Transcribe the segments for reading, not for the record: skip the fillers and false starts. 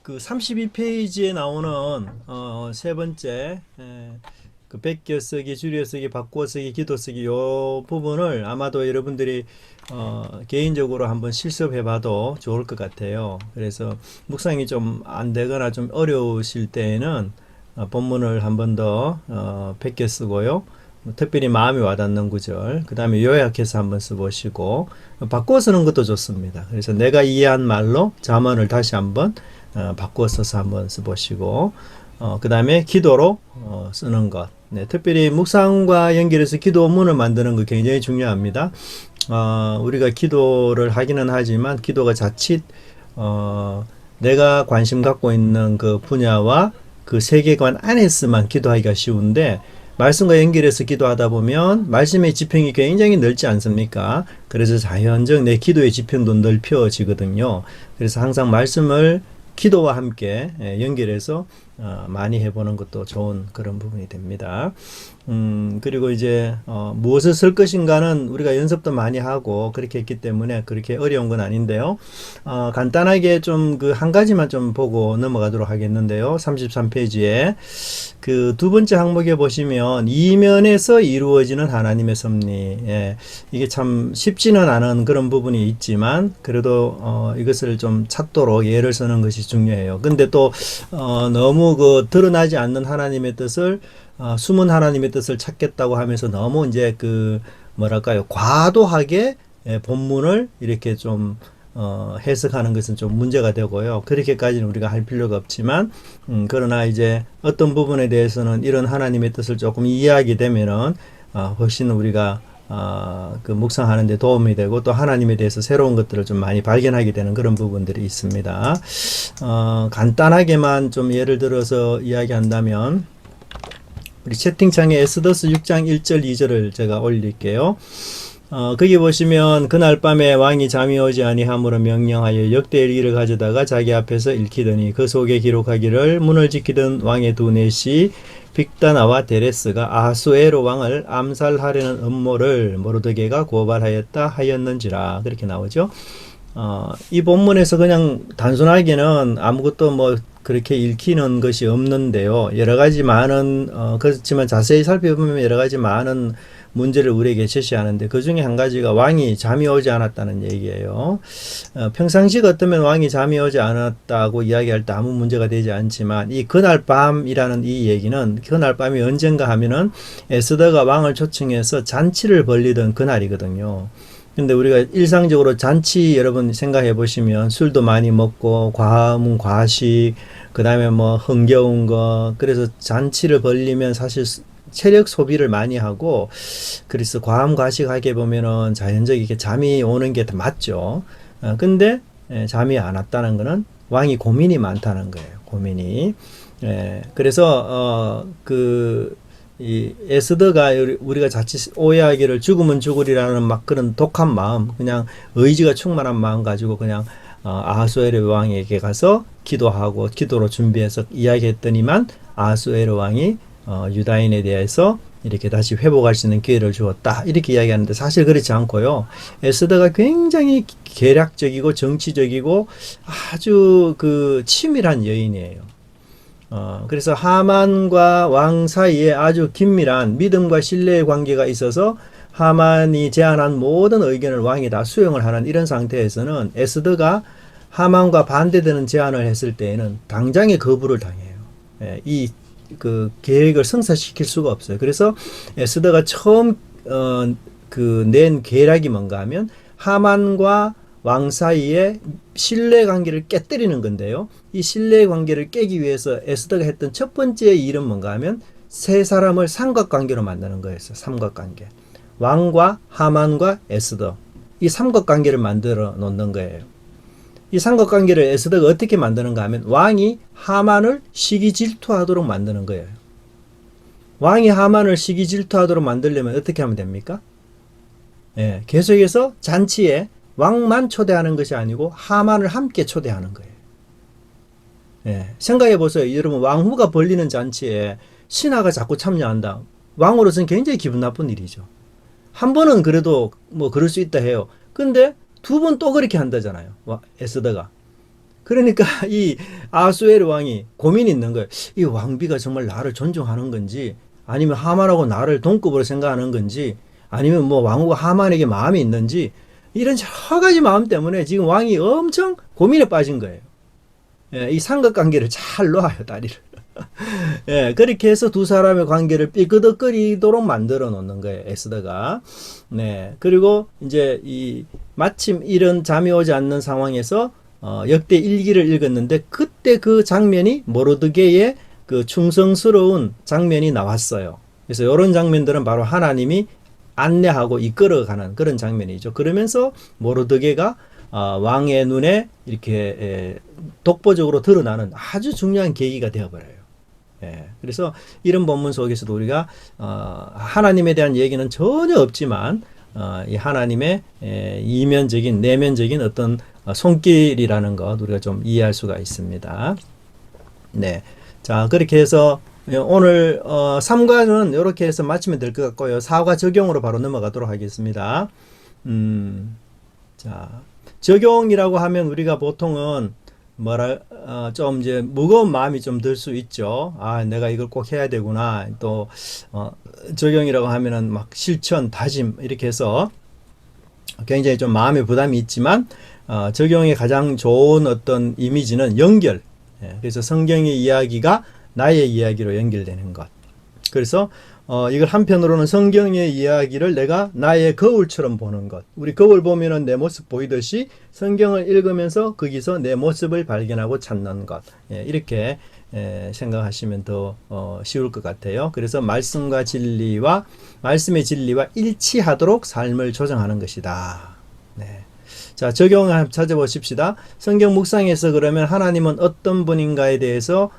그 32페이지에 나오는 세 번째 그 베껴 쓰기, 줄여 쓰기, 바꾸어 쓰기, 기도 쓰기 요 부분을 아마도 여러분들이 개인적으로 한번 실습해봐도 좋을 것 같아요. 그래서 묵상이 좀 안 되거나 좀 어려우실 때에는 본문을 한번 더 베껴 쓰고요. 특별히 마음이 와닿는 구절, 그 다음에 요약해서 한번 써보시고 바꾸어 쓰는 것도 좋습니다. 그래서 내가 이해한 말로 잠언을 다시 한번 바꾸어 써서 한번 써보시고 그 다음에 기도로 쓰는 것. 네, 특별히 묵상과 연결해서 기도문을 만드는 거 굉장히 중요합니다. 우리가 기도를 하기는 하지만 기도가 자칫 내가 관심 갖고 있는 그 분야와 그 세계관 안에서만 기도하기가 쉬운데 말씀과 연결해서 기도하다 보면 말씀의 지평이 굉장히 넓지 않습니까? 그래서 자연적 내 기도의 지평도 넓혀지거든요. 그래서 항상 말씀을 기도와 함께 연결해서 많이 해보는 것도 좋은 그런 부분이 됩니다. 그리고 이제 무엇을 쓸 것인가는 우리가 연습도 많이 하고 그렇게 했기 때문에 그렇게 어려운 건 아닌데요. 간단하게 좀 그 한 가지만 좀 보고 넘어가도록 하겠는데요. 33페이지에 그 두 번째 항목에 보시면 이면에서 이루어지는 하나님의 섭리. 예, 이게 참 쉽지는 않은 그런 부분이 있지만 그래도 이것을 좀 찾도록 예를 쓰는 것이 중요해요. 근데 또 너무 그 드러나지 않는 하나님의 뜻을 숨은 하나님의 뜻을 찾겠다고 하면서 너무 이제 그 뭐랄까요 과도하게 본문을 이렇게 좀 해석하는 것은 좀 문제가 되고요. 그렇게까지는 우리가 할 필요가 없지만 그러나 이제 어떤 부분에 대해서는 이런 하나님의 뜻을 조금 이해하게 되면은 훨씬 우리가 그 묵상하는 데 도움이 되고 또 하나님에 대해서 새로운 것들을 좀 많이 발견하게 되는 그런 부분들이 있습니다. 간단하게만 좀 예를 들어서 이야기한다면 우리 채팅창에 에스더스 6장 1절 2절을 제가 올릴게요. 거기 보시면 그날 밤에 왕이 잠이 오지 아니함으로 명령하여 역대일기를 가져다가 자기 앞에서 읽히더니 그 속에 기록하기를 문을 지키던 왕의 두 내시 빅다나와 데레스가 아하수에로 왕을 암살하려는 음모를 모르드게가 고발하였다 하였는지라 그렇게 나오죠. 이 본문에서 그냥 단순하게는 아무것도 뭐 그렇게 읽히는 것이 없는데요. 여러 가지 많은 그렇지만 자세히 살펴보면 여러 가지 많은 문제를 우리에게 제시하는데 그 중에 한 가지가 왕이 잠이 오지 않았다는 얘기예요. 평상시 같으면 왕이 잠이 오지 않았다고 이야기할 때 아무 문제가 되지 않지만 이 그날 밤이라는 이 얘기는 그날 밤이 언젠가 하면은 에스더가 왕을 초청해서 잔치를 벌리던 그날이거든요. 근데 우리가 일상적으로 잔치 여러분 생각해 보시면 술도 많이 먹고 과음, 과식, 그 다음에 뭐 흥겨운 거, 그래서 잔치를 벌리면 사실 체력 소비를 많이 하고 그래서 과음, 과식하게 보면은 자연적이게 잠이 오는 게 더 맞죠. 근데 잠이 안 왔다는 거는 왕이 고민이 많다는 거예요. 고민이. 그래서 이 에스더가 우리가 자칫 오해하기를 죽으면 죽으리라는 막 그런 독한 마음, 그냥 의지가 충만한 마음 가지고 그냥 아하수에르 왕에게 가서 기도하고 기도로 준비해서 이야기했더니만 아하수에르 왕이 유다인에 대해서 이렇게 다시 회복할 수 있는 기회를 주었다 이렇게 이야기하는데 사실 그렇지 않고요. 에스더가 굉장히 계략적이고 정치적이고 아주 그 치밀한 여인이에요. 그래서 하만과 왕 사이에 아주 긴밀한 믿음과 신뢰의 관계가 있어서 하만이 제안한 모든 의견을 왕이 다 수용을 하는 이런 상태에서는 에스더가 하만과 반대되는 제안을 했을 때에는 당장에 거부를 당해요. 이 그 계획을 성사시킬 수가 없어요. 그래서 에스더가 처음 그 낸 계략이 뭔가 하면 하만과 왕 사이에 신뢰 관계를 깨뜨리는 건데요. 이 신뢰 관계를 깨기 위해서 에스더가 했던 첫 번째 일은 뭔가 하면 세 사람을 삼각관계로 만드는 거였어요. 삼각관계. 왕과 하만과 에스더. 이 삼각관계를 만들어 놓는 거예요. 이 삼각관계를 에스더가 어떻게 만드는가 하면 왕이 하만을 시기 질투하도록 만드는 거예요. 왕이 하만을 시기 질투하도록 만들려면 어떻게 하면 됩니까? 계속해서 잔치에 왕만 초대하는 것이 아니고 하만을 함께 초대하는 거예요. 생각해 보세요. 여러분 왕후가 벌리는 잔치에 신하가 자꾸 참여한다. 왕으로서는 굉장히 기분 나쁜 일이죠. 한 번은 그래도 뭐 그럴 수 있다 해요. 근데 두 번 또 그렇게 한다잖아요. 에스더가. 그러니까 이 아수에르 왕이 고민이 있는 거예요. 이 왕비가 정말 나를 존중하는 건지, 아니면 하만하고 나를 동급으로 생각하는 건지, 아니면 뭐 왕후가 하만에게 마음이 있는지, 이런 여러 가지 마음 때문에 지금 왕이 엄청 고민에 빠진 거예요. 예, 이 삼각관계를 잘 놓아요, 다리를. 예, 그렇게 해서 두 사람의 관계를 삐그덕거리도록 만들어 놓는 거예요, 에스더가. 네, 그리고 이제 이 마침 이런 잠이 오지 않는 상황에서 역대 일기를 읽었는데 그때 그 장면이 모르드게의 그 충성스러운 장면이 나왔어요. 그래서 이런 장면들은 바로 하나님이 안내하고 이끌어가는 그런 장면이죠. 그러면서 모르드게가 왕의 눈에 이렇게 독보적으로 드러나는 아주 중요한 계기가 되어버려요. 예, 그래서 이런 본문 속에서도 우리가 하나님에 대한 얘기는 전혀 없지만 이 하나님의 이면적인 내면적인 어떤 손길이라는 것 우리가 좀 이해할 수가 있습니다. 네, 자 그렇게 해서 오늘 3과는 이렇게 해서 마치면 될 것 같고요. 4과 적용으로 바로 넘어가도록 하겠습니다. 자 적용이라고 하면 우리가 보통은 좀 이제 무거운 마음이 좀 들 수 있죠. 아, 내가 이걸 꼭 해야 되구나. 또, 적용이라고 하면은 막 실천, 다짐, 이렇게 해서 굉장히 좀 마음의 부담이 있지만, 적용의 가장 좋은 어떤 이미지는 연결. 예, 그래서 성경의 이야기가 나의 이야기로 연결되는 것. 그래서 이걸 한편으로는 성경의 이야기를 내가 나의 거울처럼 보는 것. 우리 거울 보면은 내 모습 보이듯이 성경을 읽으면서 거기서 내 모습을 발견하고 찾는 것. 예, 이렇게 생각하시면 더 쉬울 것 같아요. 그래서 말씀의 진리와 일치하도록 삶을 조정하는 것이다. 네. 자, 적용을 한번 찾아보십시다. 성경 묵상에서 그러면 하나님은 어떤 분인가에 대해서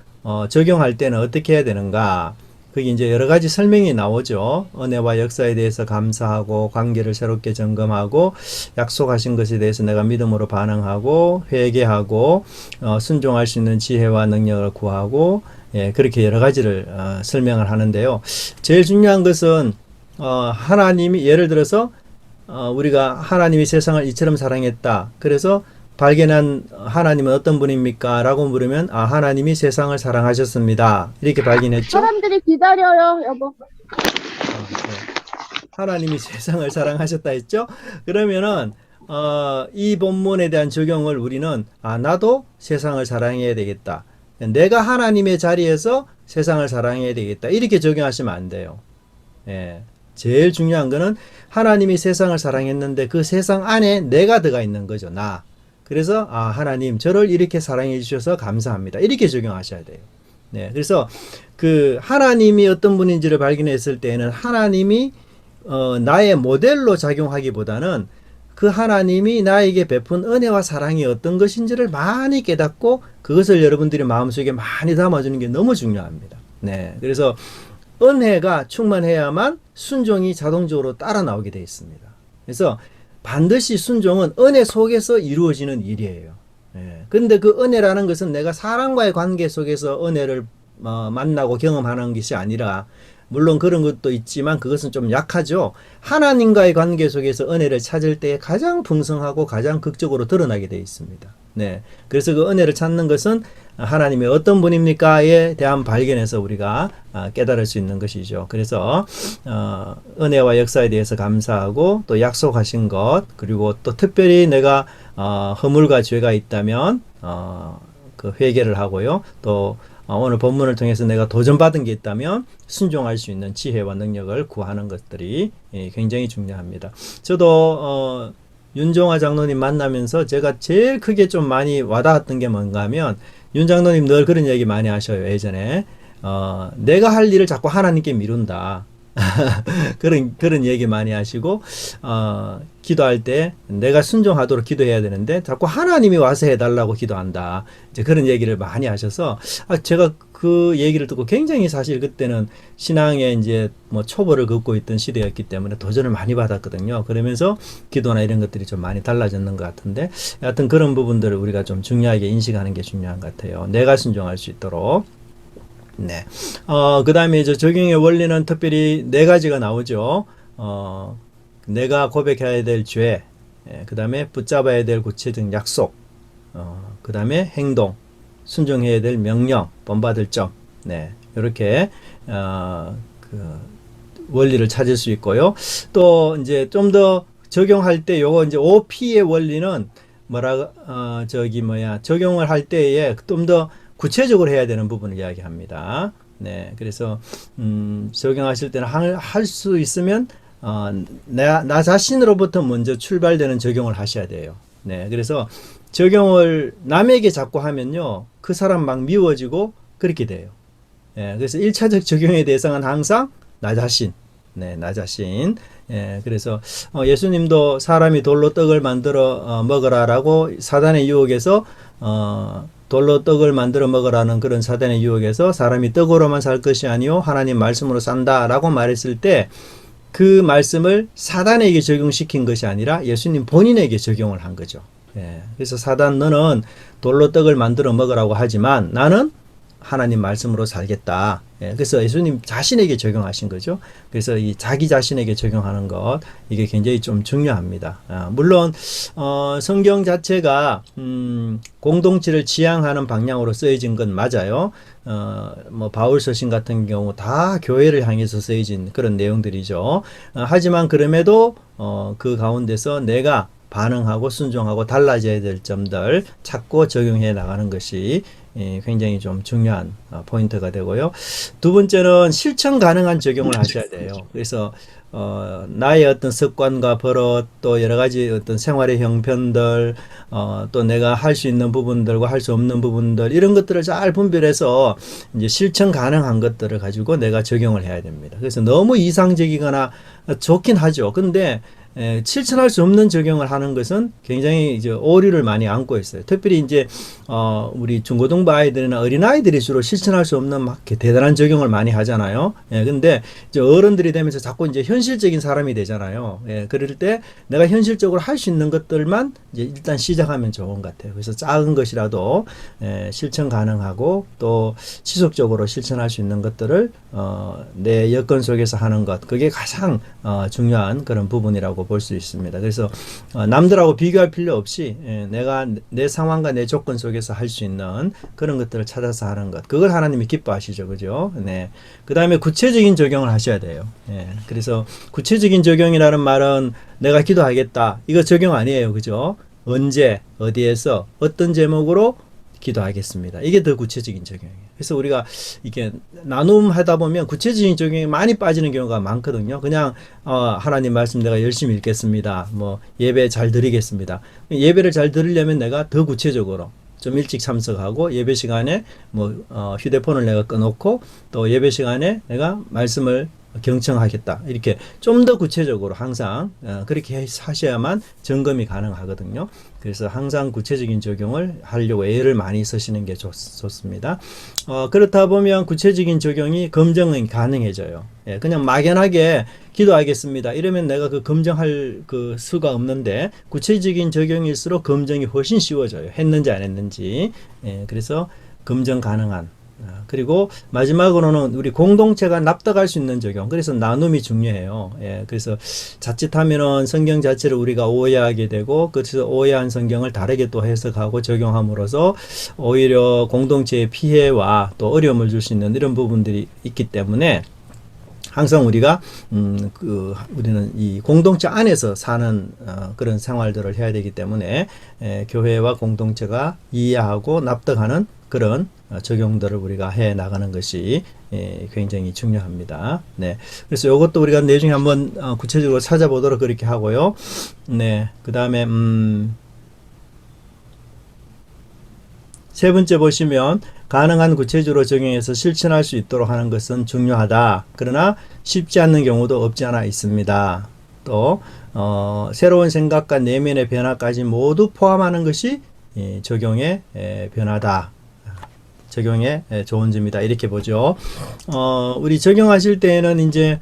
적용할 때는 어떻게 해야 되는가? 거기 이제 여러 가지 설명이 나오죠. 은혜와 역사에 대해서 감사하고 관계를 새롭게 점검하고 약속하신 것에 대해서 내가 믿음으로 반응하고 회개하고 순종할 수 있는 지혜와 능력을 구하고 예, 그렇게 여러 가지를 설명을 하는데요. 제일 중요한 것은 하나님이 예를 들어서 우리가 하나님이 세상을 이처럼 사랑했다. 그래서 발견한 하나님은 어떤 분입니까? 라고 물으면 하나님이 세상을 사랑하셨습니다. 이렇게 발견했죠. 사람들이 기다려요, 여보. 네. 하나님이 세상을 사랑하셨다 했죠. 그러면은 이 본문에 대한 적용을 우리는 나도 세상을 사랑해야 되겠다. 내가 하나님의 자리에서 세상을 사랑해야 되겠다. 이렇게 적용하시면 안 돼요. 예. 제일 중요한 거는 하나님이 세상을 사랑했는데 그 세상 안에 내가 들어가 있는 거죠. 나. 그래서 하나님 저를 이렇게 사랑해 주셔서 감사합니다. 이렇게 적용하셔야 돼요. 네, 그래서 그 하나님이 어떤 분인지를 발견했을 때에는 하나님이 나의 모델로 작용하기보다는 그 하나님이 나에게 베푼 은혜와 사랑이 어떤 것인지를 많이 깨닫고 그것을 여러분들이 마음속에 많이 담아주는 게 너무 중요합니다. 네, 그래서 은혜가 충만해야만 순종이 자동적으로 따라 나오게 되어 있습니다. 그래서 반드시 순종은 은혜 속에서 이루어지는 일이에요. 예. 근데 그 은혜라는 것은 내가 사람과의 관계 속에서 은혜를 만나고 경험하는 것이 아니라 물론 그런 것도 있지만 그것은 좀 약하죠. 하나님과의 관계 속에서 은혜를 찾을 때 가장 풍성하고 가장 극적으로 드러나게 되어 있습니다. 네. 그래서 그 은혜를 찾는 것은 하나님의 어떤 분입니까에 대한 발견에서 우리가 깨달을 수 있는 것이죠. 그래서 은혜와 역사에 대해서 감사하고 또 약속하신 것 그리고 또 특별히 내가 허물과 죄가 있다면 그 회개를 하고요. 또 오늘 본문을 통해서 내가 도전받은 게 있다면 순종할 수 있는 지혜와 능력을 구하는 것들이 굉장히 중요합니다. 저도 윤종화 장로님 만나면서 제가 제일 크게 좀 많이 와닿았던 게 뭔가 하면 윤 장로님 늘 그런 얘기 많이 하셔요. 예전에 내가 할 일을 자꾸 하나님께 미룬다. 그런 얘기 많이 하시고 기도할 때 내가 순종하도록 기도해야 되는데 자꾸 하나님이 와서 해달라고 기도한다. 이제 그런 얘기를 많이 하셔서 제가 그 얘기를 듣고 굉장히 사실 그때는 신앙에 이제 뭐 초보를 걷고 있던 시대였기 때문에 도전을 많이 받았거든요. 그러면서 기도나 이런 것들이 좀 많이 달라졌는 것 같은데 하여튼 그런 부분들을 우리가 좀 중요하게 인식하는 게 중요한 것 같아요. 내가 순종할 수 있도록. 네. 그 다음에 이제 적용의 원리는 특별히 네 가지가 나오죠. 내가 고백해야 될 죄, 그 다음에 붙잡아야 될 구체적 약속, 그 다음에 행동, 순종해야 될 명령, 본받을 점, 네, 이렇게 그 원리를 찾을 수 있고요. 또 이제 좀 더 적용할 때 요거 이제 OP의 원리는 적용을 할 때에 좀 더 구체적으로 해야 되는 부분을 이야기합니다. 네, 그래서 적용하실 때는 할 수 있으면 나 자신으로부터 먼저 출발되는 적용을 하셔야 돼요. 네, 그래서 적용을 남에게 자꾸 하면요, 그 사람 막 미워지고 그렇게 돼요. 예, 그래서 1차적 적용의 대상은 항상 나 자신. 네, 나 자신. 예, 그래서 예수님도 사람이 돌로 떡을 만들어 먹으라라고 사단의 유혹에서 돌로 떡을 만들어 먹으라는 그런 사단의 유혹에서 사람이 떡으로만 살 것이 아니요 하나님 말씀으로 산다라고 말했을 때 그 말씀을 사단에게 적용시킨 것이 아니라 예수님 본인에게 적용을 한 거죠. 예, 그래서 사단 너는 돌로 떡을 만들어 먹으라고 하지만 나는 하나님 말씀으로 살겠다. 예, 그래서 예수님 자신에게 적용하신 거죠. 그래서 이 자기 자신에게 적용하는 것, 이게 굉장히 좀 중요합니다. 물론 성경 자체가 공동체를 지향하는 방향으로 쓰여진 건 맞아요. 뭐 바울 서신 같은 경우 다 교회를 향해서 쓰여진 그런 내용들이죠. 하지만 그럼에도 그 가운데서 내가 반응하고 순종하고 달라져야 될 점들 찾고 적용해 나가는 것이 굉장히 좀 중요한 포인트가 되고요. 두 번째는 실천 가능한 적용을 하셔야 돼요. 그래서 나의 어떤 습관과 버릇, 또 여러 가지 어떤 생활의 형편들, 또 내가 할 수 있는 부분들과 할 수 없는 부분들, 이런 것들을 잘 분별해서 이제 실천 가능한 것들을 가지고 내가 적용을 해야 됩니다. 그래서 너무 이상적이거나 좋긴 하죠. 근데 실천할 수 없는 적용을 하는 것은 굉장히 이제 오류를 많이 안고 있어요. 특별히 이제 우리 중고등부 아이들이나 어린 아이들이 주로 실천할 수 없는 막 이렇게 대단한 적용을 많이 하잖아요. 예, 근데 이제 어른들이 되면서 자꾸 이제 현실적인 사람이 되잖아요. 예, 그럴 때 내가 현실적으로 할 수 있는 것들만 이제 일단 시작하면 좋은 것 같아요. 그래서 작은 것이라도 실천 가능하고 또 지속적으로 실천할 수 있는 것들을 내 여건 속에서 하는 것, 그게 가장 중요한 그런 부분이라고 볼 수 있습니다. 그래서 남들하고 비교할 필요 없이 내가 내 상황과 내 조건 속에서 할 수 있는 그런 것들을 찾아서 하는 것, 그걸 하나님이 기뻐하시죠, 그죠? 네. 그 다음에 구체적인 적용을 하셔야 돼요. 예. 그래서 구체적인 적용이라는 말은 내가 기도하겠다, 이거 적용 아니에요, 그죠? 언제, 어디에서, 어떤 제목으로 기도하겠습니다. 이게 더 구체적인 적용이에요. 그래서 우리가 이게 나눔하다 보면 구체적인 적용이 많이 빠지는 경우가 많거든요. 그냥 하나님 말씀 내가 열심히 읽겠습니다. 뭐 예배 잘 드리겠습니다. 예배를 잘 드리려면 내가 더 구체적으로 좀 일찍 참석하고 예배 시간에 뭐 휴대폰을 내가 꺼놓고 또 예배 시간에 내가 말씀을 경청하겠다. 이렇게 좀 더 구체적으로 항상 그렇게 하셔야만 점검이 가능하거든요. 그래서 항상 구체적인 적용을 하려고 애를 많이 쓰시는 게 좋습니다. 그렇다 보면 구체적인 적용이 검증이 가능해져요. 예, 그냥 막연하게 기도하겠습니다, 이러면 내가 그 검증할 그 수가 없는데, 구체적인 적용일수록 검증이 훨씬 쉬워져요. 했는지 안 했는지. 예, 그래서 검증 가능한. 그리고 마지막으로는 우리 공동체가 납득할 수 있는 적용. 그래서 나눔이 중요해요. 예, 그래서 자칫하면은 성경 자체를 우리가 오해하게 되고, 그래서 오해한 성경을 다르게 또 해석하고 적용함으로써 오히려 공동체의 피해와 또 어려움을 줄 수 있는 이런 부분들이 있기 때문에 항상 우리가 우리는 이 공동체 안에서 사는 그런 생활들을 해야 되기 때문에 교회와 공동체가 이해하고 납득하는 그런 적용들을 우리가 해 나가는 것이 굉장히 중요합니다. 네, 그래서 이것도 우리가 나중에 한번 구체적으로 찾아보도록 그렇게 하고요. 네, 그 다음에 세 번째 보시면 가능한 구체적으로 적용해서 실천할 수 있도록 하는 것은 중요하다. 그러나 쉽지 않는 경우도 없지 않아 있습니다. 또 새로운 생각과 내면의 변화까지 모두 포함하는 것이 적용의 변화다. 적용의 좋은 점이다. 이렇게 보죠. 우리 적용하실 때에는 이제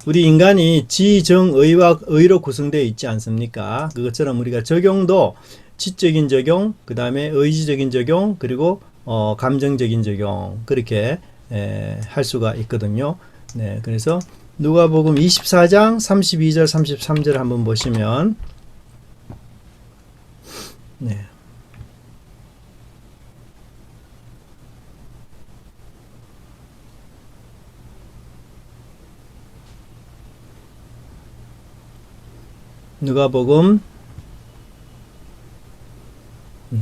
우리 인간이 지정의와 의로 구성되어 있지 않습니까? 그것처럼 우리가 적용도 지적인 적용, 그 다음에 의지적인 적용, 그리고 감정적인 적용, 그렇게 할 수가 있거든요. 네, 그래서 누가복음 24장 32절 33절 한번 보시면, 네. 누가복음 네.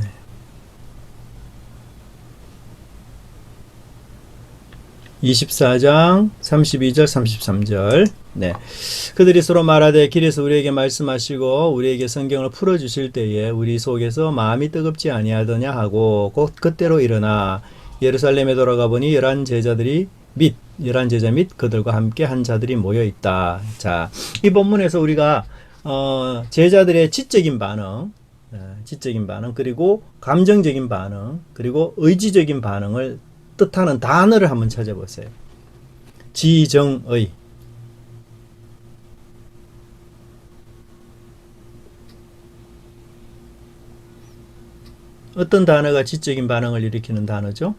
24장 32절 33절 네. 그들이 서로 말하되 길에서 우리에게 말씀하시고 우리에게 성경을 풀어주실 때에 우리 속에서 마음이 뜨겁지 아니하더냐 하고 곧 그때로 일어나 예루살렘에 돌아가 보니 열한 제자 및 그들과 함께 한 자들이 모여 있다. 자, 이 본문에서 우리가 제자들의 지적인 반응, 그리고 감정적인 반응, 그리고 의지적인 반응을 뜻하는 단어를 한번 찾아보세요. 지정의. 어떤 단어가 지적인 반응을 일으키는 단어죠?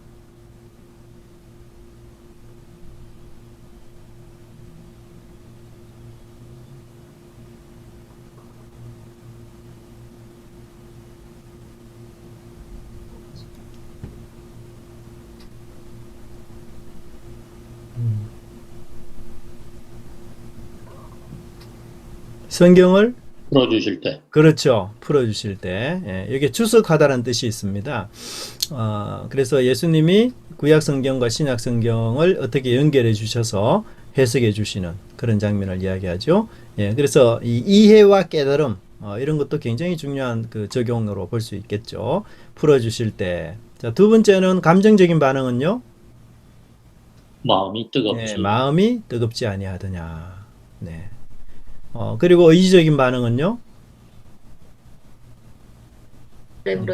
성경을 풀어주실 때. 그렇죠. 풀어주실 때. 예, 여기 주석하다라는 뜻이 있습니다. 그래서 예수님이 구약 성경과 신약 성경을 어떻게 연결해 주셔서 해석해 주시는 그런 장면을 이야기하죠. 예, 그래서 이 이해와 깨달음, 이런 것도 굉장히 중요한 그 적용으로 볼 수 있겠죠. 풀어주실 때. 자, 두 번째는 감정적인 반응은요. 마음이 뜨겁지. 예, 마음이 뜨겁지 아니하더냐. 네. 그리고 의지적인 반응은요.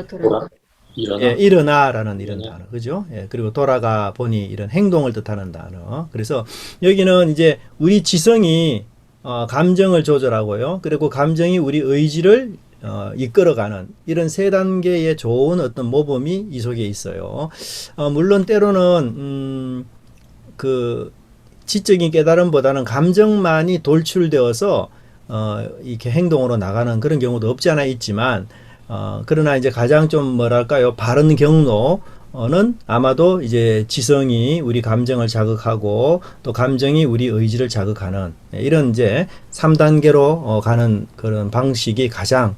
돌아 일어나. 예, 일어나라는 이런 단어, 그죠? 예, 그리고 돌아가 보니 이런 행동을 뜻하는 단어. 그래서 여기는 이제 우리 지성이 감정을 조절하고요. 그리고 감정이 우리 의지를 이끌어가는 이런 세 단계의 좋은 어떤 모범이 이 속에 있어요. 물론 때로는 그 지적인 깨달음보다는 감정만이 돌출되어서 이렇게 행동으로 나가는 그런 경우도 없지 않아 있지만 그러나 이제 가장 좀 뭐랄까요 바른 경로는 아마도 이제 지성이 우리 감정을 자극하고 또 감정이 우리 의지를 자극하는 이런 이제 3단계로 가는 그런 방식이 가장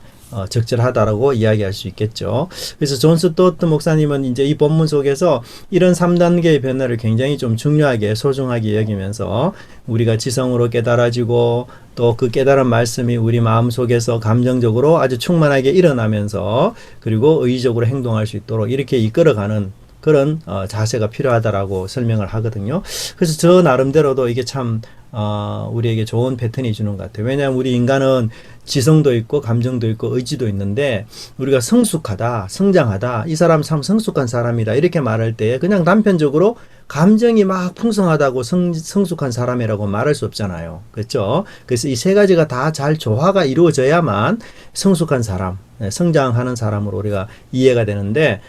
적절하다라고 이야기할 수 있겠죠. 그래서 존 스토트 목사님은 이제 이 본문 속에서 이런 3단계의 변화를 굉장히 좀 중요하게 소중하게 여기면서 우리가 지성으로 깨달아지고 또 그 깨달은 말씀이 우리 마음 속에서 감정적으로 아주 충만하게 일어나면서 그리고 의지적으로 행동할 수 있도록 이렇게 이끌어가는 그런 자세가 필요하다라고 설명을 하거든요. 그래서 저 나름대로도 이게 참 우리에게 좋은 패턴이 주는 것 같아요. 왜냐하면 우리 인간은 지성도 있고 감정도 있고 의지도 있는데 우리가 성숙하다, 성장하다, 이 사람 참 성숙한 사람이다 이렇게 말할 때 그냥 단편적으로 감정이 막 풍성하다고 성숙한 사람이라고 말할 수 없잖아요. 그렇죠? 그래서 이 세 가지가 다 잘 조화가 이루어져야만 성숙한 사람, 성장하는 사람으로 우리가 이해가 되는데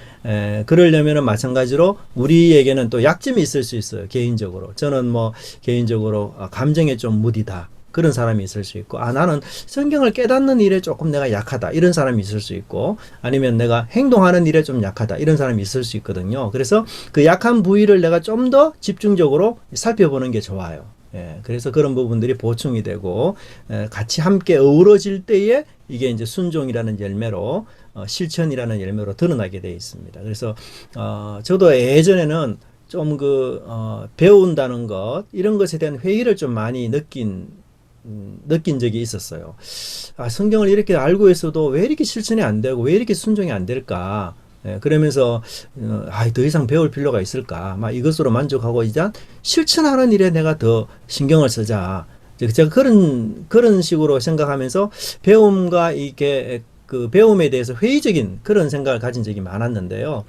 그러려면은 마찬가지로 우리에게는 또 약점이 있을 수 있어요. 개인적으로. 저는 뭐 개인적으로 감정에 좀 무디다. 그런 사람이 있을 수 있고 나는 성경을 깨닫는 일에 조금 내가 약하다 이런 사람이 있을 수 있고 아니면 내가 행동하는 일에 좀 약하다 이런 사람이 있을 수 있거든요. 그래서 그 약한 부위를 내가 좀 더 집중적으로 살펴보는 게 좋아요. 예, 그래서 그런 부분들이 보충이 되고 같이 함께 어우러질 때에 이게 이제 순종이라는 열매로 실천이라는 열매로 드러나게 되어 있습니다. 그래서 저도 예전에는 좀 배운다는 것 이런 것에 대한 회의를 좀 많이 느낀 적이 있었어요. 성경을 이렇게 알고 있어도 왜 이렇게 실천이 안 되고 왜 이렇게 순종이 안 될까? 그러면서 더 이상 배울 필요가 있을까? 막 이것으로 만족하고 이제 실천하는 일에 내가 더 신경을 쓰자. 제가 그런 식으로 생각하면서 배움과 이게 그 배움에 대해서 회의적인 그런 생각을 가진 적이 많았는데요.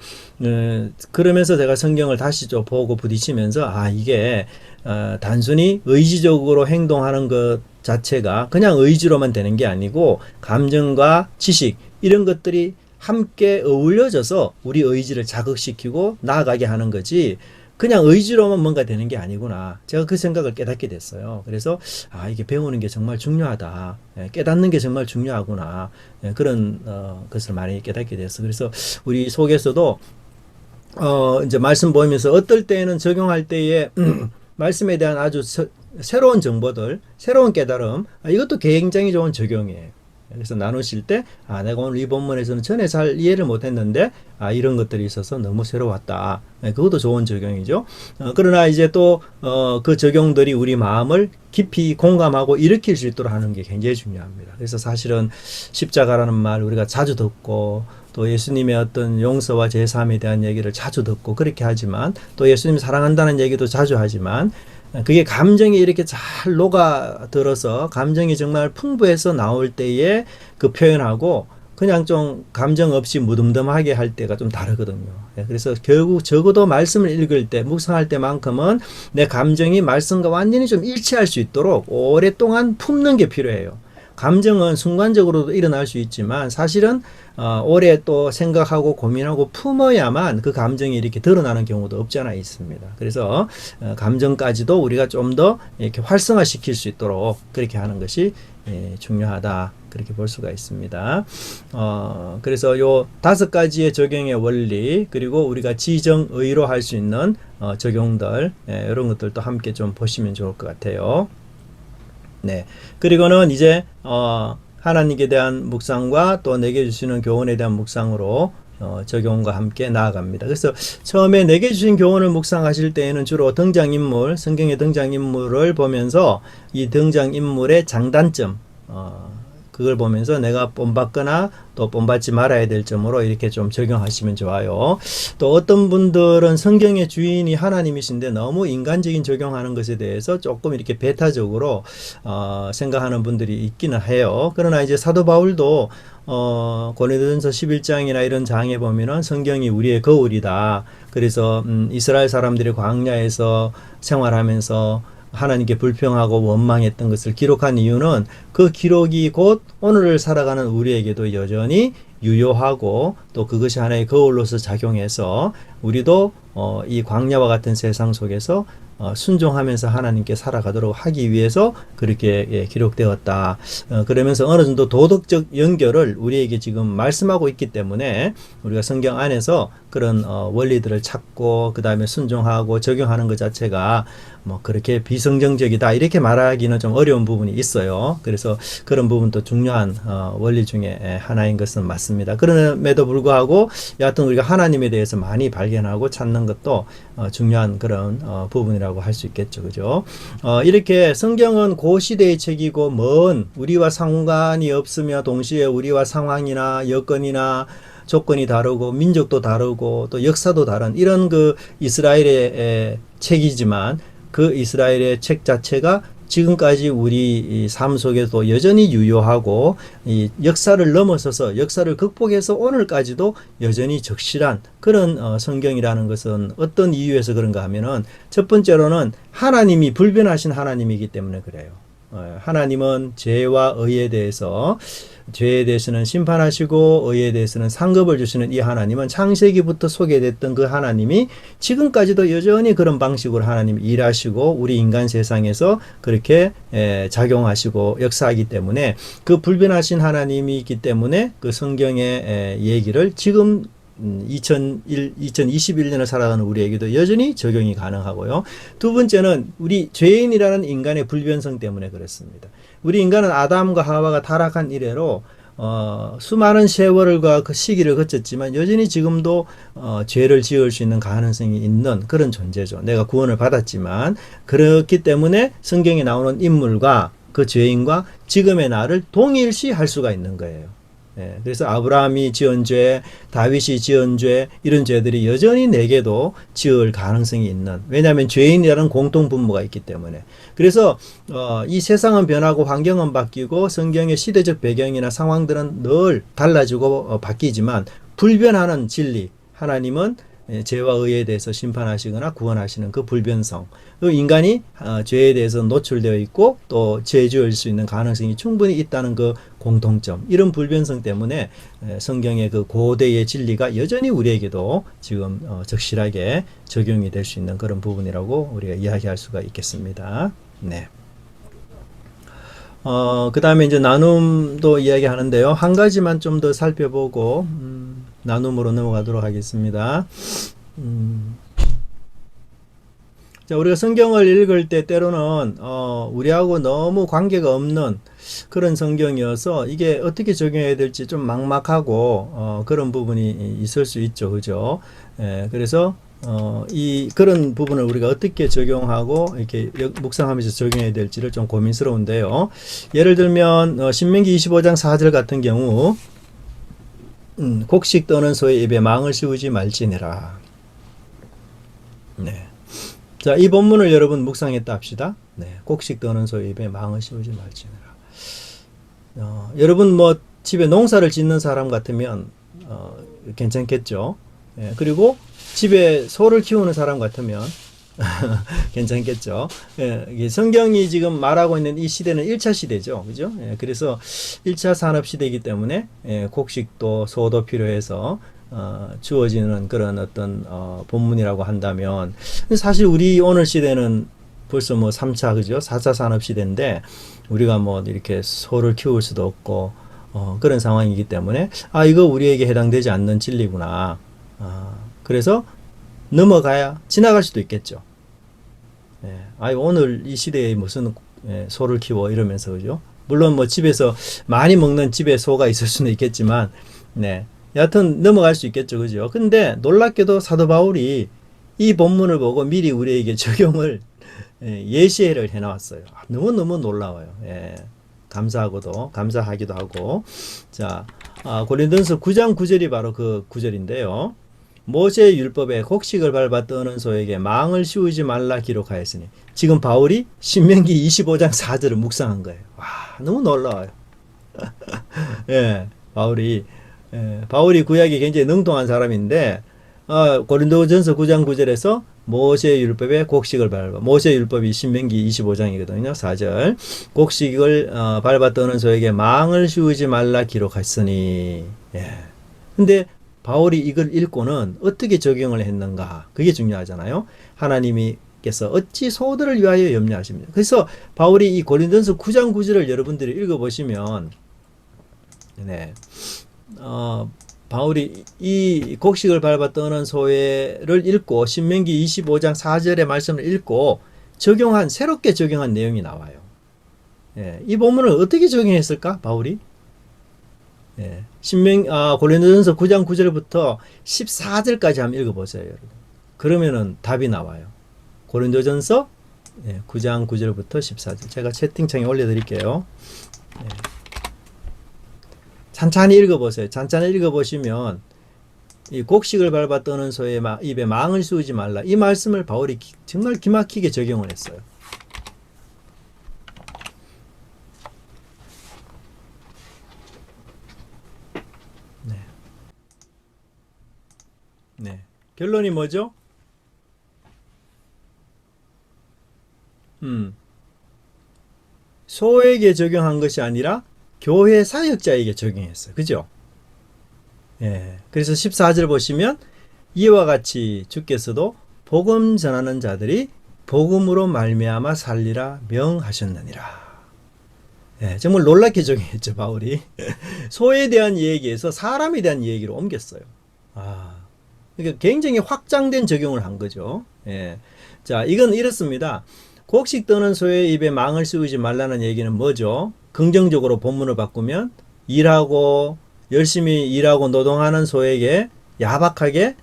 그러면서 제가 성경을 다시 좀 보고 부딪히면서 이게 단순히 의지적으로 행동하는 것 자체가 그냥 의지로만 되는 게 아니고 감정과 지식 이런 것들이 함께 어울려져서 우리 의지를 자극시키고 나아가게 하는 거지 그냥 의지로만 뭔가 되는 게 아니구나. 제가 그 생각을 깨닫게 됐어요. 그래서 이게 배우는 게 정말 중요하다. 깨닫는 게 정말 중요하구나. 그런 것을 많이 깨닫게 됐어. 그래서 우리 속에서도 이제 말씀 보면서 어떨 때는 적용할 때에 말씀에 대한 아주 새로운 정보들, 새로운 깨달음, 이것도 굉장히 좋은 적용이에요. 그래서 나누실 때, 내가 오늘 이 본문에서는 전에 잘 이해를 못했는데, 이런 것들이 있어서 너무 새로웠다. 그것도 좋은 적용이죠. 그러나 이제 또, 그 적용들이 우리 마음을 깊이 공감하고 일으킬 수 있도록 하는 게 굉장히 중요합니다. 그래서 사실은 십자가라는 말 우리가 자주 듣고, 또 예수님의 어떤 용서와 제사함에 대한 얘기를 자주 듣고 그렇게 하지만, 또 예수님 사랑한다는 얘기도 자주 하지만, 그게 감정이 이렇게 잘 녹아들어서 감정이 정말 풍부해서 나올 때에 그 표현하고 그냥 좀 감정 없이 무덤덤하게 할 때가 좀 다르거든요. 그래서 결국 적어도 말씀을 읽을 때, 묵상할 때만큼은 내 감정이 말씀과 완전히 좀 일치할 수 있도록 오랫동안 품는 게 필요해요. 감정은 순간적으로도 일어날 수 있지만 사실은 오래 또 생각하고 고민하고 품어야만 그 감정이 이렇게 드러나는 경우도 없지 않아 있습니다. 그래서 감정까지도 우리가 좀 더 이렇게 활성화시킬 수 있도록 그렇게 하는 것이 중요하다. 그렇게 볼 수가 있습니다. 그래서 요 5가지의 적용의 원리, 그리고 우리가 지정의로 할 수 있는 적용들, 이런 것들도 함께 좀 보시면 좋을 것 같아요. 네. 그리고는 이제 하나님께 대한 묵상과 또 내게 주시는 교훈에 대한 묵상으로 적용과 함께 나아갑니다. 그래서 처음에 내게 주신 교훈을 묵상하실 때에는 주로 등장인물, 성경의 등장인물을 보면서 이 등장인물의 장단점, 그걸 보면서 내가 본받거나 또 본받지 말아야 될 점으로 이렇게 좀 적용하시면 좋아요. 또 어떤 분들은 성경의 주인이 하나님이신데 너무 인간적인 적용하는 것에 대해서 조금 이렇게 배타적으로 생각하는 분들이 있기는 해요. 그러나 이제 사도 바울도 고린도전서 11장이나 이런 장에 보면은 성경이 우리의 거울이다. 그래서 이스라엘 사람들이 광야에서 생활하면서 하나님께 불평하고 원망했던 것을 기록한 이유는 그 기록이 곧 오늘을 살아가는 우리에게도 여전히 유효하고 또 그것이 하나의 거울로서 작용해서 우리도 이 광야와 같은 세상 속에서 순종하면서 하나님께 살아가도록 하기 위해서 그렇게 기록되었다. 그러면서 어느 정도 도덕적 연결을 우리에게 지금 말씀하고 있기 때문에 우리가 성경 안에서 그런 원리들을 찾고 그 다음에 순종하고 적용하는 것 자체가 뭐 그렇게 비성경적이다 이렇게 말하기는 좀 어려운 부분이 있어요. 그래서 그런 부분도 중요한 원리 중에 하나인 것은 맞습니다. 그럼에도 불구하고 여하튼 우리가 하나님에 대해서 많이 발견하고 찾는 것도 중요한 그런 부분이라고 할 수 있겠죠. 그죠? 이렇게 성경은 고시대의 책이고 먼 우리와 상관이 없으며 동시에 우리와 상황이나 여건이나 조건이 다르고 민족도 다르고 또 역사도 다른 이런 그 이스라엘의 책이지만 그 이스라엘의 책 자체가 지금까지 우리 삶 속에도 여전히 유효하고 이 역사를 넘어서서 역사를 극복해서 오늘까지도 여전히 적실한 그런 성경이라는 것은 어떤 이유에서 그런가 하면은 첫 번째로는 하나님이 불변하신 하나님이기 때문에 그래요. 하나님은 죄와 의에 대해서 죄에 대해서는 심판하시고 의에 대해서는 상급을 주시는 이 하나님은 창세기부터 소개됐던 그 하나님이 지금까지도 여전히 그런 방식으로 하나님이 일하시고 우리 인간 세상에서 그렇게 작용하시고 역사하기 때문에 그 불변하신 하나님이 있기 때문에 그 성경의 얘기를 지금 2021년을 살아가는 우리에게도 여전히 적용이 가능하고요. 두 번째는 우리 죄인이라는 인간의 불변성 때문에 그렇습니다. 우리 인간은 아담과 하와가 타락한 이래로 수많은 세월과 그 시기를 거쳤지만 여전히 지금도 죄를 지을 수 있는 가능성이 있는 그런 존재죠. 내가 구원을 받았지만 그렇기 때문에 성경에 나오는 인물과 그 죄인과 지금의 나를 동일시할 수가 있는 거예요. 그래서 아브라함이 지은 죄, 다윗이 지은 죄, 이런 죄들이 여전히 내게도 지을 가능성이 있는, 왜냐하면 죄인이라는 공통분모가 있기 때문에. 그래서 이 세상은 변하고 환경은 바뀌고 성경의 시대적 배경이나 상황들은 늘 달라지고 바뀌지만 불변하는 진리, 하나님은 죄와 의에 대해서 심판하시거나 구원하시는 그 불변성, 그 인간이 죄에 대해서 노출되어 있고 또 죄지을 수 있는 가능성이 충분히 있다는 그 공통점, 이런 불변성 때문에 성경의 그 고대의 진리가 여전히 우리에게도 지금 적실하게 적용이 될 수 있는 그런 부분이라고 우리가 이야기할 수가 있겠습니다. 네. 그 다음에 이제 나눔도 이야기하는데요. 한 가지만 좀 더 살펴보고 나눔으로 넘어가도록 하겠습니다. 자, 우리가 성경을 읽을 때 때로는 우리하고 너무 관계가 없는 그런 성경이어서 이게 어떻게 적용해야 될지 좀 막막하고 그런 부분이 있을 수 있죠, 그죠? 그래서 그런 부분을 우리가 어떻게 적용하고 이렇게 묵상하면서 적용해야 될지를 좀 고민스러운데요. 예를 들면 신명기 25장 4절 같은 경우 곡식 떠는 소의 입에 망을 씌우지 말지니라. 네. 자, 이 본문을 여러분 묵상했다 합시다. 네. 곡식 떠는 소의 입에 망을 씌우지 말지니라. 여러분 뭐 집에 농사를 짓는 사람 같으면 괜찮겠죠. 그리고 집에 소를 키우는 사람 같으면 괜찮겠죠. 성경이 지금 말하고 있는 이 시대는 1차 시대죠. 그죠? 그래서 1차 산업 시대이기 때문에 곡식도 소도 필요해서 주어지는 그런 어떤 본문이라고 한다면, 사실 우리 오늘 시대는 벌써 뭐 3차, 그죠? 4차 산업 시대인데 우리가 뭐 이렇게 소를 키울 수도 없고 그런 상황이기 때문에 이거 우리에게 해당되지 않는 진리구나. 그래서 넘어가야 지나갈 수도 있겠죠. 오늘 이 시대에 무슨 소를 키워 이러면서, 그죠? 물론 뭐 집에서 많이 먹는 집에 소가 있을 수는 있겠지만, 여하튼 넘어갈 수 있겠죠, 그죠? 근데 놀랍게도 사도 바울이 이 본문을 보고 미리 우리에게 적용을 예시를 해놨어요. 너무너무 놀라워요. 감사하기도 하고. 자, 고린도전서 9장 9절이 바로 그 구절인데요. 모세의 율법에 곡식을 밟아 떠는 소에게 망을 씌우지 말라 기록하였으니, 지금 바울이 신명기 25장 4절을 묵상한 거예요. 와, 너무 놀라워요. 바울이 구약에 굉장히 능통한 사람인데 고린도전서 9장 9절에서 모세의 율법에 곡식을 밟아, 모세의 율법이 신명기 25장이거든요. 4절. 곡식을 밟아 떠는 소에게 망을 씌우지 말라 기록했으니. 근데 바울이 이걸 읽고는 어떻게 적용을 했는가? 그게 중요하잖아요. 하나님께서 어찌 소들을 위하여 염려하십니까? 그래서 바울이 이 고린도전서 9장 9절을 여러분들이 읽어보시면, 바울이 이 곡식을 밟아 떠는 소를 읽고 신명기 25장 4절의 말씀을 읽고 새롭게 적용한 내용이 나와요. 이 본문을 어떻게 적용했을까? 바울이? 고린도전서 9장 9절부터 14절까지 한번 읽어보세요, 여러분. 그러면은 답이 나와요. 고린도전서 9장 9절부터 14절. 제가 채팅창에 올려드릴게요. 찬찬히 읽어보세요. 찬찬히 읽어보시면 이 곡식을 밟아 떠는 소의 입에 망을 씌우지 말라, 이 말씀을 바울이 정말 기막히게 적용을 했어요. 결론이 뭐죠? 소에게 적용한 것이 아니라 교회 사역자에게 적용했어요. 그죠? 그래서 14절 보시면 이와 같이 주께서도 복음 전하는 자들이 복음으로 말미암아 살리라 명하셨느니라. 정말 놀랍게 적용했죠, 바울이. 소에 대한 얘기에서 사람에 대한 얘기로 옮겼어요. 그러니까 굉장히 확장된 적용을 한 거죠. 자, 이건 이렇습니다. 곡식 떠는 소의 입에 망을 씌우지 말라는 얘기는 뭐죠? 긍정적으로 본문을 바꾸면 열심히 일하고 노동하는 소에게 야박하게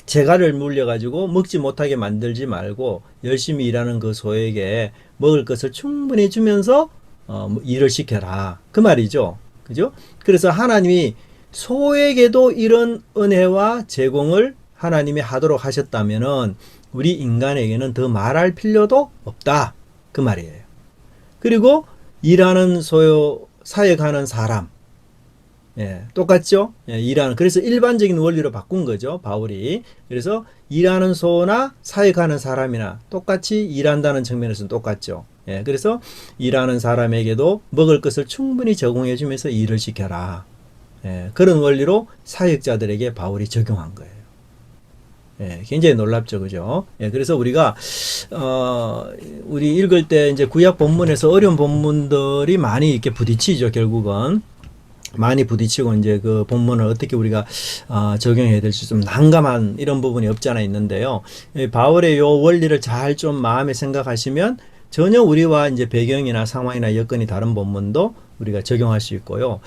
재갈을 물려가지고 먹지 못하게 만들지 말고 열심히 일하는 그 소에게 먹을 것을 충분히 주면서 일을 시켜라, 그 말이죠. 그죠? 그래서 하나님이 소에게도 이런 은혜와 제공을 하나님이 하도록 하셨다면은 우리 인간에게는 더 말할 필요도 없다, 그 말이에요. 그리고 일하는 사역하는 사람, 예, 똑같죠? 예, 일하는. 그래서 일반적인 원리로 바꾼 거죠, 바울이. 그래서 일하는 소나 사역하는 사람이나 똑같이 일한다는 측면에서는 똑같죠. 예, 그래서 일하는 사람에게도 먹을 것을 충분히 제공해 주면서 일을 시켜라. 예, 그런 원리로 사역자들에게 바울이 적용한 거예요. 예, 굉장히 놀랍죠, 그죠? 예, 그래서 우리가, 우리 읽을 때 이제 구약 본문에서 어려운 본문들이 많이 이렇게 부딪히죠, 결국은. 많이 부딪히고 이제 그 본문을 어떻게 우리가 적용해야 될지 좀 난감한 이런 부분이 없지 않아 있는데요. 바울의 요 원리를 잘 좀 마음에 생각하시면 전혀 우리와 이제 배경이나 상황이나 여건이 다른 본문도 우리가 적용할 수 있고요.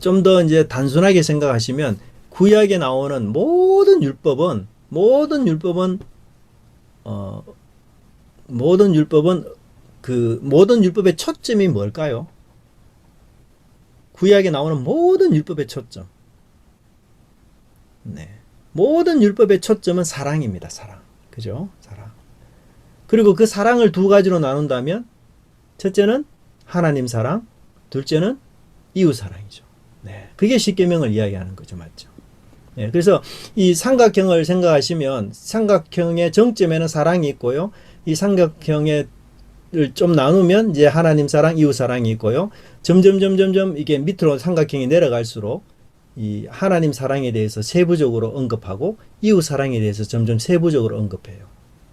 좀 더 이제 단순하게 생각하시면 구약에 나오는 모든 율법은 그 모든 율법의 초점이 뭘까요? 구약에 나오는 모든 율법의 초점. 네. 모든 율법의 초점은 사랑입니다. 사랑. 그죠? 사랑. 그리고 그 사랑을 두 가지로 나눈다면 첫째는 하나님 사랑, 둘째는 이웃 사랑이죠. 네. 그게 십계명을 이야기하는 거죠. 맞죠? 네. 그래서 이 삼각형을 생각하시면 삼각형의 정점에는 사랑이 있고요. 이 삼각형의 좀 나누면 이제 하나님 사랑, 이웃 사랑이 있고요. 점점 이게 밑으로 삼각형이 내려갈수록 이 하나님 사랑에 대해서 세부적으로 언급하고 이웃 사랑에 대해서 점점 세부적으로 언급해요.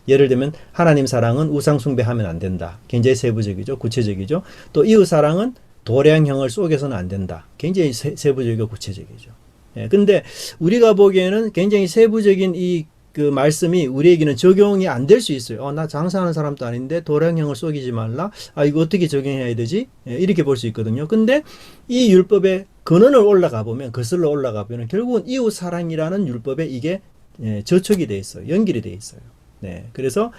예를 들면 하나님 사랑은 우상 숭배하면 안 된다. 굉장히 세부적이죠. 구체적이죠. 또 이웃 사랑은 도량형을 속여서는 안 된다. 굉장히 세부적이고 구체적이죠. 예, 근데 우리가 보기에는 굉장히 세부적인 그 말씀이 우리에게는 적용이 안 될 수 있어요. 나 장사하는 사람도 아닌데 도량형을 속이지 말라. 이거 어떻게 적용해야 되지? 예, 이렇게 볼 수 있거든요. 근데 이 율법의 근원을 올라가 보면, 거슬러 올라가 보면 결국은 이웃 사랑이라는 율법에 이게 저촉이 돼 있어요. 연결이 돼 있어요. 네, 그래서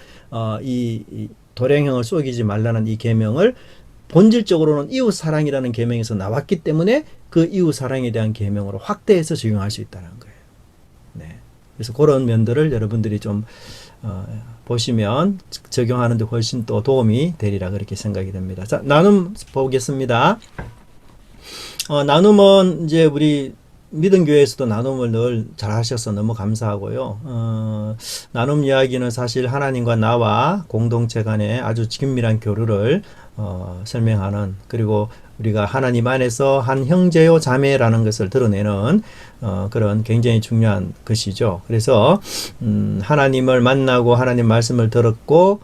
이 도량형을 속이지 말라는 이 계명을 본질적으로는 이웃 사랑이라는 계명에서 나왔기 때문에 그 이웃 사랑에 대한 계명으로 확대해서 적용할 수 있다는 거예요. 네. 그래서 그런 면들을 여러분들이 좀 보시면 적용하는 데 훨씬 또 도움이 되리라 그렇게 생각이 됩니다. 자, 나눔 보겠습니다. 나눔은 이제 우리 믿음 교회에서도 나눔을 늘 잘 하셔서 너무 감사하고요. 나눔 이야기는 사실 하나님과 나와 공동체 간의 아주 긴밀한 교류를 설명하는, 그리고 우리가 하나님 안에서 한 형제요 자매라는 것을 드러내는 그런 굉장히 중요한 것이죠. 그래서 하나님을 만나고 하나님 말씀을 들었고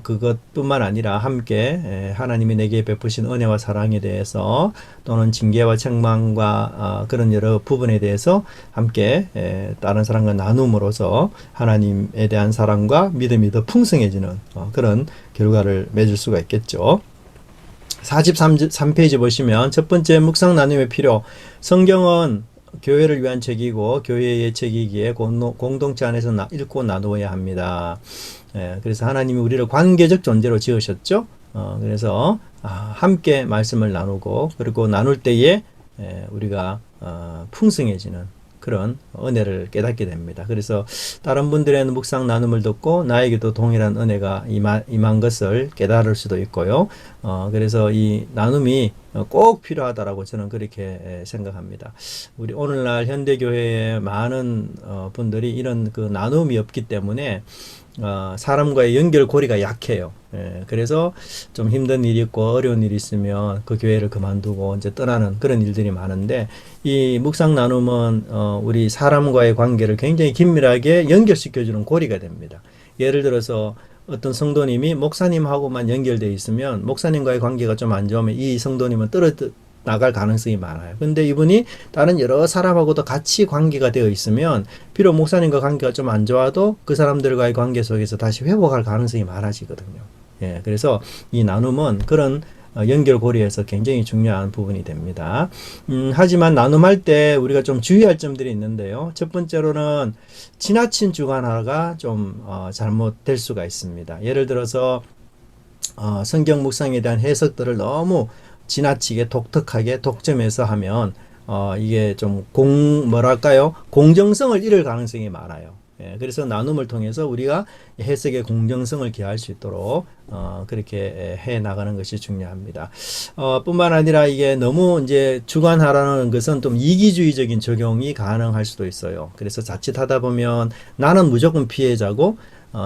그것뿐만 아니라 함께 하나님이 내게 베푸신 은혜와 사랑에 대해서 또는 징계와 책망과 그런 여러 부분에 대해서 함께 다른 사람과 나눔으로써 하나님에 대한 사랑과 믿음이 더 풍성해지는 그런 결과를 맺을 수가 있겠죠. 43페이지 보시면 첫 번째 묵상 나눔의 필요. 성경은 교회를 위한 책이고 교회의 책이기에 공동체 안에서 읽고 나누어야 합니다. 그래서 하나님이 우리를 관계적 존재로 지으셨죠. 그래서 함께 말씀을 나누고 그리고 나눌 때에 우리가 풍성해지는 그런 은혜를 깨닫게 됩니다. 그래서 다른 분들의 묵상 나눔을 듣고 나에게도 동일한 은혜가 임한 것을 깨달을 수도 있고요. 그래서 이 나눔이 꼭 필요하다라고 저는 그렇게 생각합니다. 우리 오늘날 현대교회의 많은 분들이 이런 그 나눔이 없기 때문에 사람과의 연결고리가 약해요. 그래서 좀 힘든 일이 있고 어려운 일이 있으면 그 교회를 그만두고 이제 떠나는 그런 일들이 많은데, 이 묵상 나눔은 우리 사람과의 관계를 굉장히 긴밀하게 연결시켜주는 고리가 됩니다. 예를 들어서 어떤 성도님이 목사님하고만 연결되어 있으면 목사님과의 관계가 좀 안 좋으면 이 성도님은 나갈 가능성이 많아요. 근데 이분이 다른 여러 사람하고도 같이 관계가 되어 있으면 비록 목사님과 관계가 좀 안 좋아도 그 사람들과의 관계 속에서 다시 회복할 가능성이 많아지거든요. 예, 그래서 이 나눔은 그런 연결고리에서 굉장히 중요한 부분이 됩니다. 하지만 나눔할 때 우리가 좀 주의할 점들이 있는데요. 첫 번째로는 지나친 주관화가 좀 잘못될 수가 있습니다. 예를 들어서 성경 묵상에 대한 해석들을 너무 지나치게 독특하게 독점해서 하면 이게 좀 공정성을 잃을 가능성이 많아요. 예, 그래서 나눔을 통해서 우리가 해석의 공정성을 기할 수 있도록 그렇게 해 나가는 것이 중요합니다. 뿐만 아니라 이게 너무 이제 주관하라는 것은 좀 이기주의적인 적용이 가능할 수도 있어요. 그래서 자칫하다 보면 나는 무조건 피해자고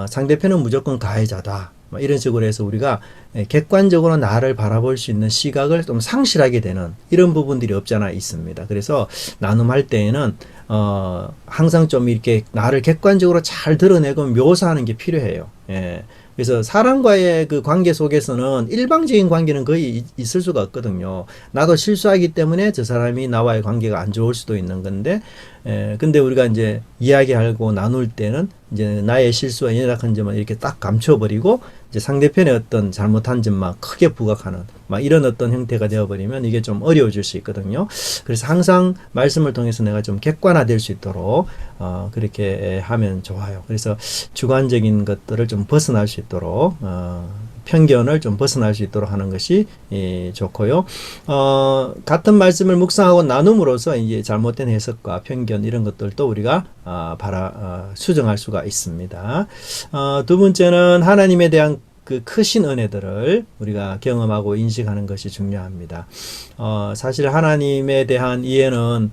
상대편은 무조건 가해자다. 이런 식으로 해서 우리가 객관적으로 나를 바라볼 수 있는 시각을 좀 상실하게 되는 이런 부분들이 없잖아 있습니다. 그래서 나눔할 때에는 항상 좀 이렇게 나를 객관적으로 잘 드러내고 묘사하는 게 필요해요. 예. 그래서 사람과의 그 관계 속에서는 일방적인 관계는 거의 있을 수가 없거든요. 나도 실수하기 때문에 저 사람이 나와의 관계가 안 좋을 수도 있는 건데, 근데 우리가 이제 이야기하고 나눌 때는 이제 나의 실수와 연약한 점을 이렇게 딱 감춰버리고 이제 상대편의 어떤 잘못한 점만 크게 부각하는 막 이런 어떤 형태가 되어버리면 이게 좀 어려워질 수 있거든요. 그래서 항상 말씀을 통해서 내가 좀 객관화될 수 있도록 그렇게 하면 좋아요. 그래서 주관적인 것들을 좀 벗어날 수 있도록 편견을 좀 벗어날 수 있도록 하는 것이 좋고요. 같은 말씀을 묵상하고 나눔으로써 이제 잘못된 해석과 편견 이런 것들도 우리가 수정할 수가 있습니다. 두 번째는 하나님에 대한 그 크신 은혜들을 우리가 경험하고 인식하는 것이 중요합니다. 사실 하나님에 대한 이해는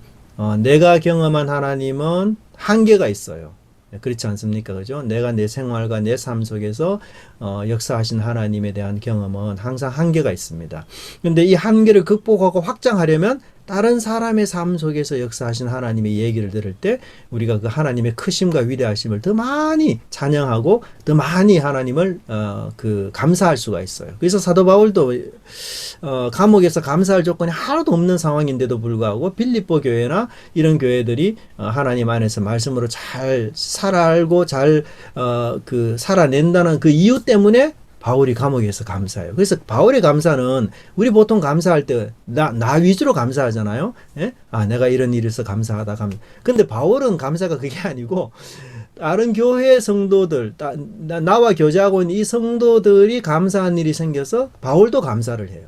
내가 경험한 하나님은 한계가 있어요. 그렇지 않습니까? 그죠? 내가 내 생활과 내 삶 속에서 역사하신 하나님에 대한 경험은 항상 한계가 있습니다. 그런데 이 한계를 극복하고 확장하려면 다른 사람의 삶 속에서 역사하신 하나님의 얘기를 들을 때 우리가 그 하나님의 크심과 위대하심을 더 많이 찬양하고 더 많이 하나님을 감사할 수가 있어요. 그래서 사도 바울도 감옥에서 감사할 조건이 하나도 없는 상황인데도 불구하고 빌립보 교회나 이런 교회들이 하나님 안에서 말씀으로 잘 살아알고 잘 살아낸다는 그 이유 때문에 바울이 감옥에서 감사해요. 그래서 바울의 감사는 우리 보통 감사할 때 나 위주로 감사하잖아요. 예? 내가 이런 일이 있어 감사하다. 근데 바울은 감사가 그게 아니고 다른 교회 성도들, 나와 교제하고 있는 이 성도들이 감사한 일이 생겨서 바울도 감사를 해요.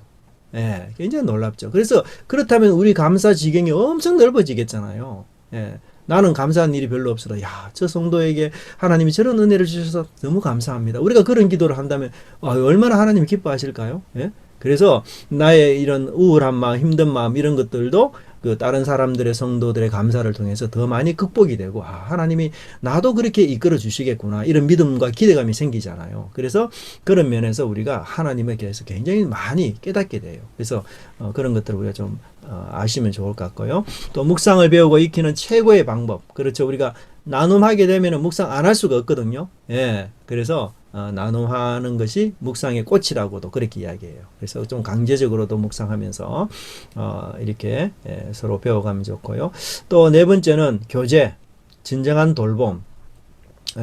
예, 굉장히 놀랍죠. 그래서 그렇다면 우리 감사 지경이 엄청 넓어지겠잖아요. 예. 나는 감사한 일이 별로 없어도 저 성도에게 하나님이 저런 은혜를 주셔서 너무 감사합니다. 우리가 그런 기도를 한다면 얼마나 하나님이 기뻐하실까요? 예? 그래서 나의 이런 우울한 마음, 힘든 마음 이런 것들도 그 다른 사람들의 성도들의 감사를 통해서 더 많이 극복이 되고 하나님이 나도 그렇게 이끌어 주시겠구나 이런 믿음과 기대감이 생기잖아요. 그래서 그런 면에서 우리가 하나님에 대해서 굉장히 많이 깨닫게 돼요. 그래서 그런 것들을 우리가 좀 아시면 좋을 것 같고요. 또 묵상을 배우고 익히는 최고의 방법. 그렇죠. 우리가 나눔하게 되면 묵상 안 할 수가 없거든요. 예. 그래서 나눔하는 것이 묵상의 꽃이라고도 그렇게 이야기해요. 그래서 좀 강제적으로도 묵상하면서 이렇게 서로 배워가면 좋고요. 또 네 번째는 교제, 진정한 돌봄.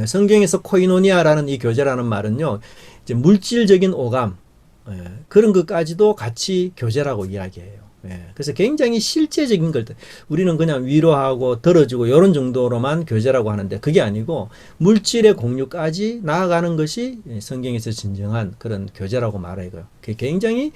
성경에서 코이노니아라는 이 교제라는 말은요, 이제 물질적인 오감 그런 것까지도 같이 교제라고 이야기해요. 그래서 굉장히 실제적인 걸 우리는 그냥 위로하고 들어주고 이런 정도로만 교제라고 하는데 그게 아니고 물질의 공유까지 나아가는 것이 성경에서 진정한 그런 교제라고 말해요. 그게 굉장히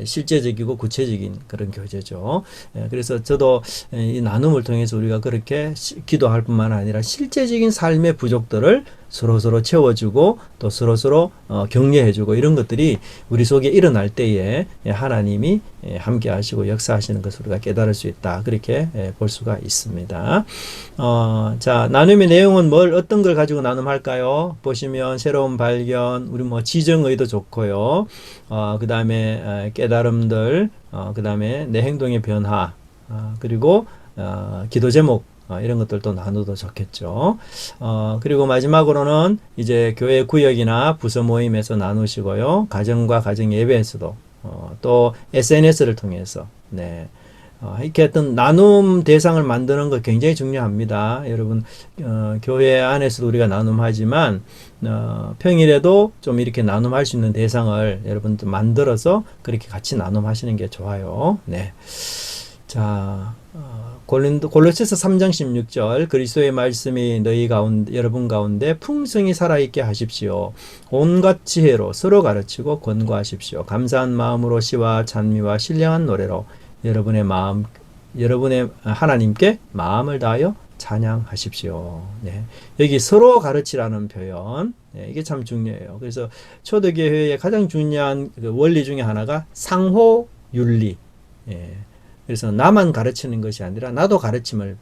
실제적이고 구체적인 그런 교제죠. 그래서 저도 이 나눔을 통해서 우리가 그렇게 기도할 뿐만 아니라 실제적인 삶의 부족들을 서로서로 채워주고 또 서로서로 격려해주고 이런 것들이 우리 속에 일어날 때에 하나님이 함께 하시고 역사하시는 것을 우리가 깨달을 수 있다. 그렇게 볼 수가 있습니다. 자, 나눔의 내용은 어떤 걸 가지고 나눔할까요? 보시면 새로운 발견, 우리 지정의도 좋고요. 그 다음에 깨달음들, 그 다음에 내 행동의 변화, 그리고 기도 제목, 이런 것들도 나눠도 좋겠죠. 그리고 마지막으로는 이제 교회 구역이나 부서 모임에서 나누시고요. 가정과 가정 예배에서도 또 SNS를 통해서 이렇게 어떤 나눔 대상을 만드는 거 굉장히 중요합니다. 여러분 교회 안에서도 우리가 나눔하지만 평일에도 좀 이렇게 나눔할 수 있는 대상을 여러분 만들어서 그렇게 같이 나눔하시는 게 좋아요. 네. 자, 골로새서 3장 16절 그리스도의 말씀이 여러분 가운데 풍성히 살아있게 하십시오. 온갖 지혜로 서로 가르치고 권고하십시오. 감사한 마음으로 시와 찬미와 신령한 노래로 여러분의 하나님께 마음을 다하여 찬양하십시오. 네. 여기 서로 가르치라는 표현, 네, 이게 참 중요해요. 그래서 초대교회의 가장 중요한 그 원리 중에 하나가 상호윤리. 예. 그래서 나만 가르치는 것이 아니라 나도 가르침을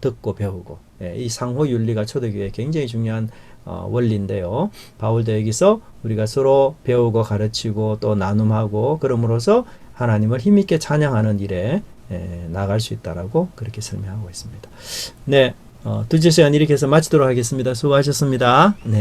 듣고 배우고, 예, 이 상호윤리가 초대교회에 굉장히 중요한 원리인데요. 바울도 여기서 우리가 서로 배우고 가르치고 또 나눔하고 그럼으로써 하나님을 힘있게 찬양하는 일에 나갈 수 있다라고 그렇게 설명하고 있습니다. 네, 두제 시간 이렇게 해서 마치도록 하겠습니다. 수고하셨습니다. 네.